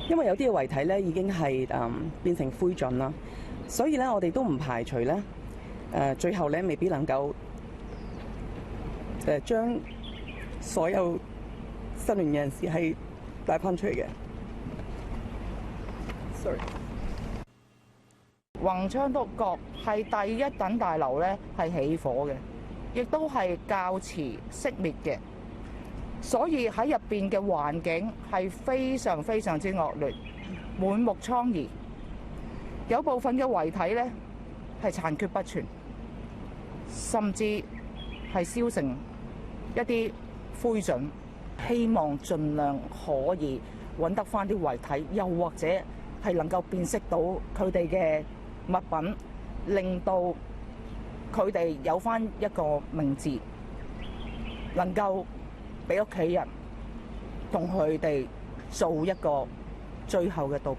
因為有啲嘅遺體咧已經係變成灰燼啦，所以咧我哋都唔排除咧最後咧未必能夠將所有失聯嘅人士係帶翻出嚟嘅。Sorry。宏昌篤角係第一等大樓咧係起火嘅，亦都係較遲熄滅嘅，所以喺入邊嘅環境係非常非常之惡劣，滿目瘡痍，有部分嘅遺體咧係殘缺不全，甚至係燒成一啲灰燼。希望盡量可以揾得翻啲遺體，又或者係能夠辨識到佢哋嘅物品，令到佢哋有翻一個名字，能夠俾屋企人同佢哋做一個最後嘅道別。